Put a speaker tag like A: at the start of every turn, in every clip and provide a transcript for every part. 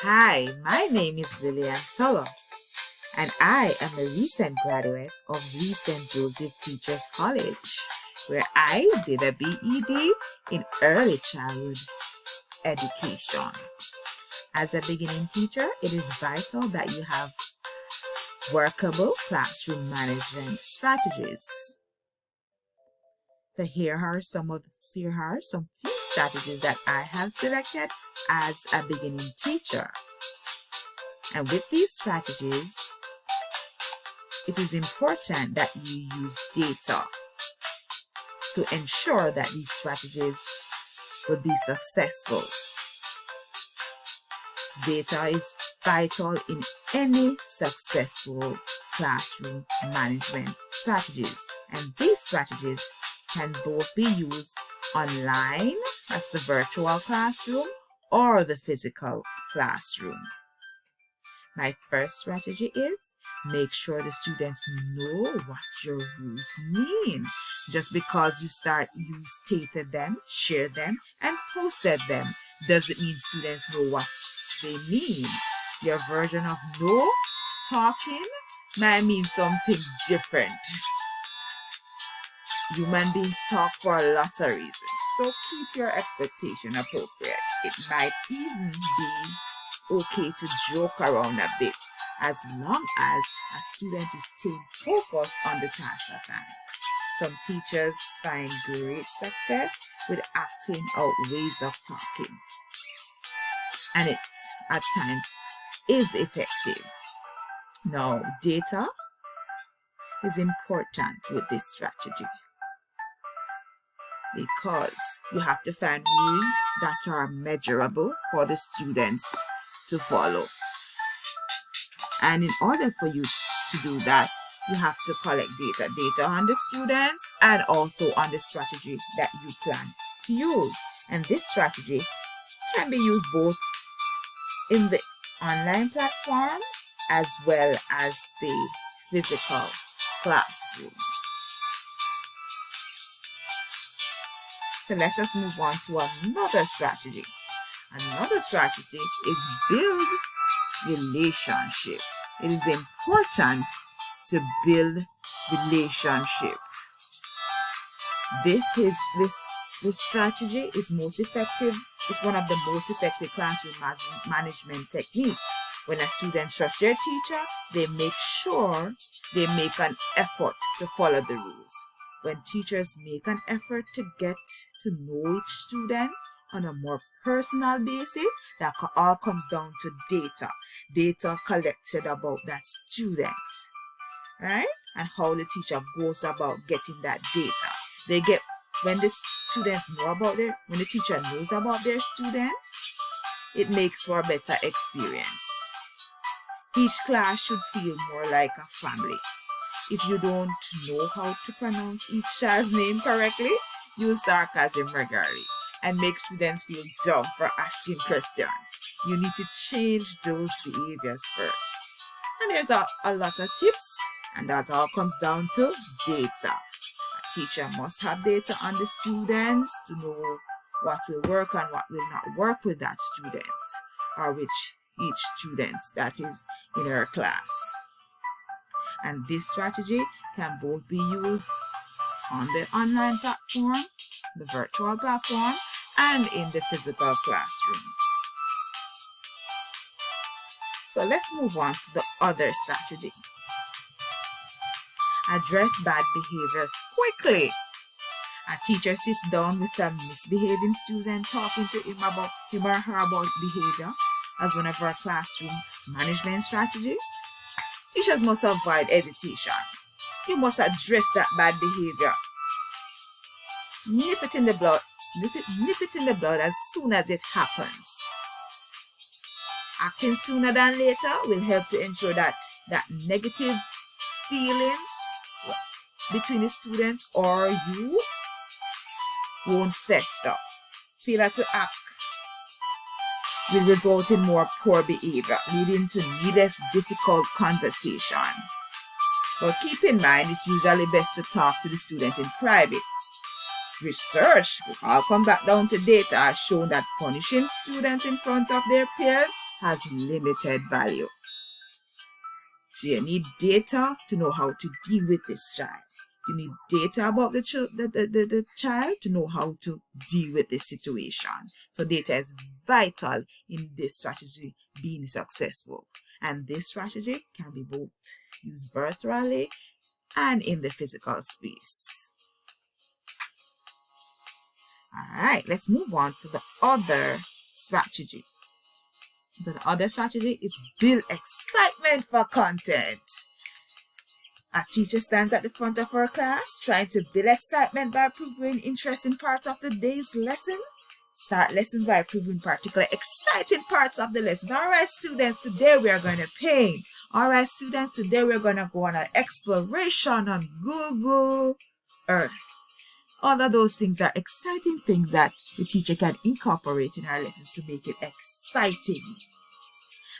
A: Hi, my name is Lillian Solo, and I am a recent graduate of St. Joseph Teachers College, where I did a BEd in early childhood education. As a beginning teacher, it is vital that you have workable classroom management strategies. So here are some few strategies that I have selected as a beginning teacher. And with these strategies, it is important that you use data to ensure that these strategies will be successful. Data is vital in any successful classroom management strategies, and these strategies can both be used online, that's the virtual classroom, or the physical classroom. My first strategy is make sure the students know what your rules mean. Just because you stated them, shared them, and posted them doesn't mean students know what they mean. Your version of no talking might mean something different. Human beings talk for a lot of reasons, so keep your expectation appropriate. It might even be okay to joke around a bit, as long as a student is staying focused on the task at hand. Some teachers find great success with acting out ways of talking, and it at times is effective. Now, data is important with this strategy because you have to find rules that are measurable for the students to follow. And in order for you to do that, you have to collect data on the students and also on the strategy that you plan to use. And this strategy can be used both in the online platform as well as the physical classroom. So let us move on to another strategy. Another strategy is build relationship. It is important to build relationship. This strategy is most effective. It's one of the most effective classroom management technique. When a student trusts their teacher, they make sure they make an effort to follow the rules. When teachers make an effort to get to know each student on a more personal basis, that all comes down to data collected about that student, right? And how the teacher goes about getting that data. When the teacher knows about their students, it makes for a better experience. Each class should feel more like a family. If you don't know how to pronounce each child's name correctly, use sarcasm regularly and make students feel dumb for asking questions. You need to change those behaviors first. And there's a lot of tips, and that all comes down to data. A teacher must have data on the students to know what will work and what will not work with that student, or with each student that is in her class. And this strategy can both be used on the online platform, the virtual platform, and in the physical classrooms. So let's move on to the other strategy. Address bad behaviors quickly. A teacher sits down with a misbehaving student, talking to him or her about behavior as one of our classroom management strategies. Teachers must avoid hesitation. You must address that bad behavior. Nip it in the bud as soon as it happens. Acting sooner than later will help to ensure that negative feelings between the students or you won't fester. Failure to act will result in more poor behavior, leading to needless difficult conversation. But keep in mind, it's usually best to talk to the student in private. Research, I'll come back down to data, has shown that punishing students in front of their peers has limited value. So you need data to know how to deal with this child. You need data about the child to know how to deal with this situation. So data is vital in this strategy being successful. And this strategy can be both used virtually and in the physical space. All right, let's move on to the other strategy. So the other strategy is build excitement for content. A teacher stands at the front of her class trying to build excitement by proving interesting parts of the day's lesson. Start lessons by proving particular exciting parts of the lessons. All right, students, today we are going to paint. All right, students, today we're going to go on an exploration on Google Earth. All of those things are exciting things that the teacher can incorporate in our lessons to make it exciting.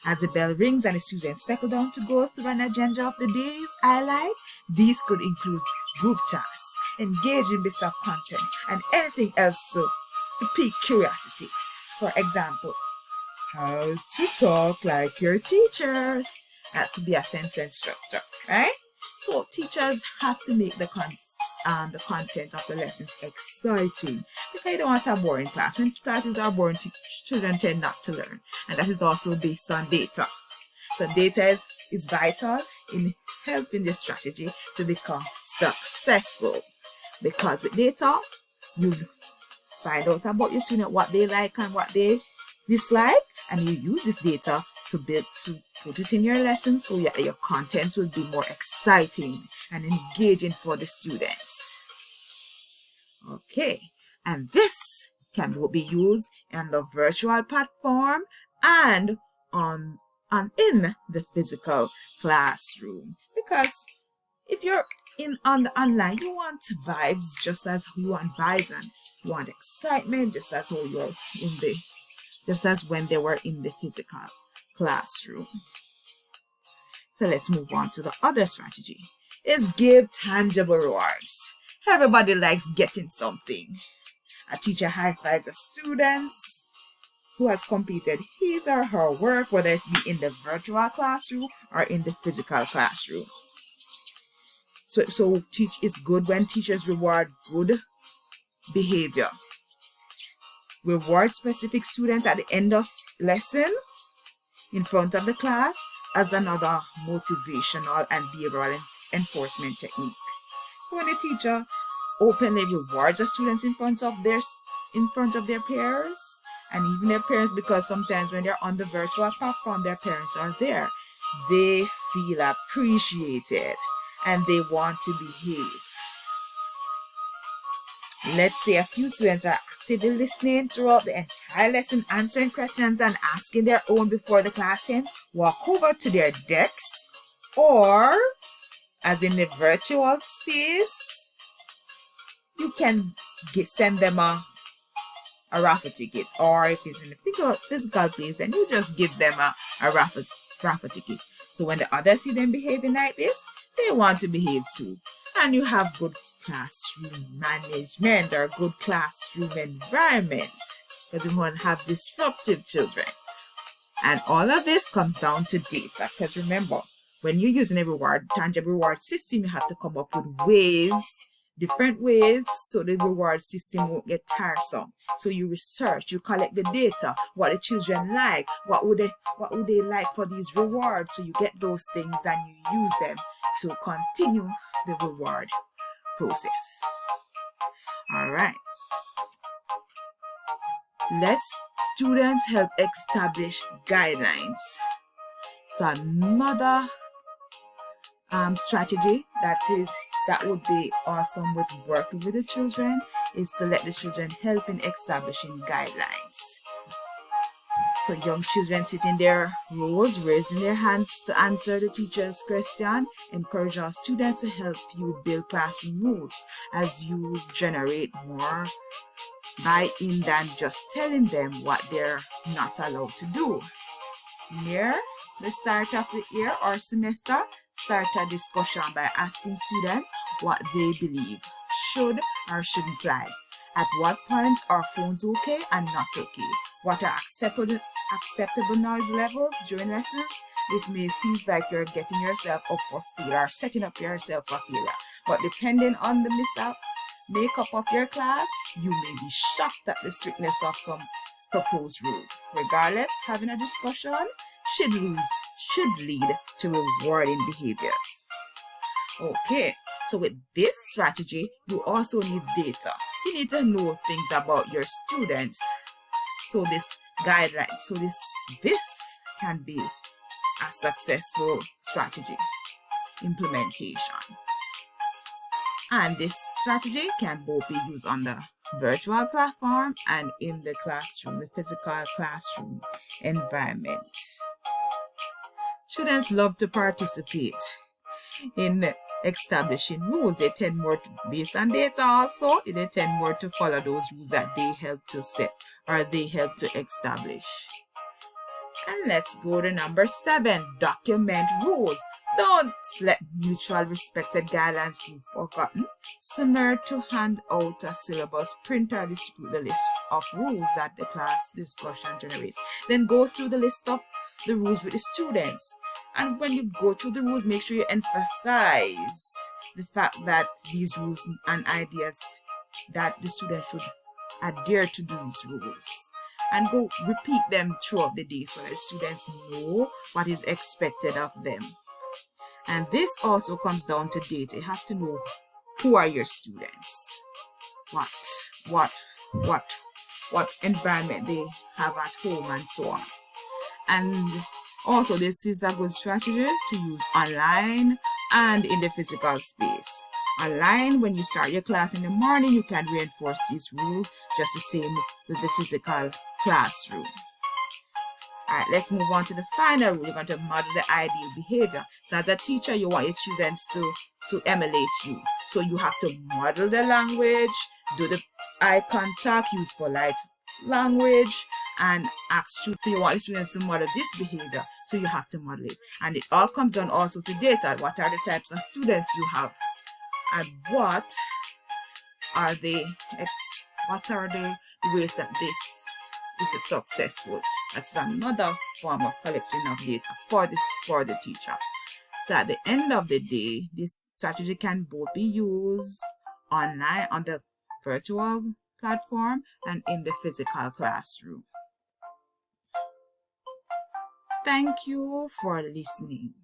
A: As the bell rings and the students settle down to go through an agenda of the day's highlight, these could include group tasks, engaging bits of content, and anything else to pique curiosity. For example, how to talk like your teachers. That could be a sentence structure, right? So teachers have to make the content of the lessons exciting, because you don't want a boring class. When classes are boring, children tend not to learn, and that is also based on data. So data is vital in helping this strategy to become successful, because with data you find out about your student, what they like and what they dislike, and you use this data to put it in your lesson so your content will be more exciting and engaging for the students. Okay, and this can be used in the virtual platform and in the physical classroom, because if you're on the online, you want vibes just as you want vibes, and you want excitement just as when they were in the physical classroom. So let's move on to the other strategy. Is give tangible rewards. Everybody likes getting something. A teacher high fives a student who has completed his or her work, whether it be in the virtual classroom or in the physical classroom. So it's good when teachers reward good behavior. Reward specific students at the end of lesson in front of the class as another motivational and behavioral enforcement technique. When a teacher openly rewards the students in front of their peers and even their parents, because sometimes when they're on the virtual platform, their parents are there, they feel appreciated and they want to behave. Let's say a few students are actively listening throughout the entire lesson, answering questions and asking their own before the class ends. Walk over to their desks, or as in the virtual space, you can send them a raffle ticket, or if it's in the physical place, then you just give them a raffle ticket. So when the others see them behaving like this, they want to behave too. And you have good classroom management or good classroom environment, because you want to have disruptive children. And all of this comes down to data, because remember, when you're using a tangible reward system, you have to come up with different ways, so the reward system won't get tiresome. So you research, you collect the data, what the children like, what would they like for these rewards. So you get those things and you use them to continue the reward process. All right. Let students help establish guidelines. So another strategy that would be awesome with working with the children is to let the children help in establishing guidelines. So young children sit in their rows, raising their hands to answer the teacher's question. Encourage our students to help you build classroom rules as you generate more buy-in than just telling them what they're not allowed to do. Near the start of the year or semester, start a discussion by asking students what they believe should or shouldn't fly. At what point are phones okay and not okay? What are acceptable noise levels during lessons? This may seem like you're getting yourself up for failure or setting up yourself for failure. But depending on the makeup of your class, you may be shocked at the strictness of some proposed rule. Regardless, having a discussion should lead to rewarding behaviors. Okay, so with this strategy, you also need data. You need to know things about your students. So this guideline, this can be a successful strategy implementation. And this strategy can both be used on the virtual platform and in the classroom, the physical classroom environments. Students love to participate in establishing rules. They tend more to, based on data also, they tend more to follow those rules that they help to set or they help to establish. And let's go to number 7, document rules. Don't let mutual respected guidelines be forgotten. Similar to hand out a syllabus, print or distribute the list of rules that the class discussion generates. Then go through the list of the rules with the students. And when you go through the rules, make sure you emphasize the fact that these rules and ideas that the students should adhere to these rules. And go repeat them throughout the day so that the students know what is expected of them. And this also comes down to data. You have to know who are your students, what environment they have at home and so on. And also this is a good strategy to use online and in the physical space. Online, when you start your class in the morning, you can reinforce these rules just the same with the physical classroom. Alright, let's move on to the final rule. You're going to model the ideal behavior. So as a teacher, you want your students to emulate you. So you have to model the language, do the eye contact, use polite language, and ask students. So you want the students to model this behavior. So you have to model it. And it all comes down also to data. What are the types of students you have? And what are the ways that this is successful? That's another form of collection of data for the teacher. So at the end of the day, this strategy can both be used online on the virtual platform and in the physical classroom. Thank you for listening.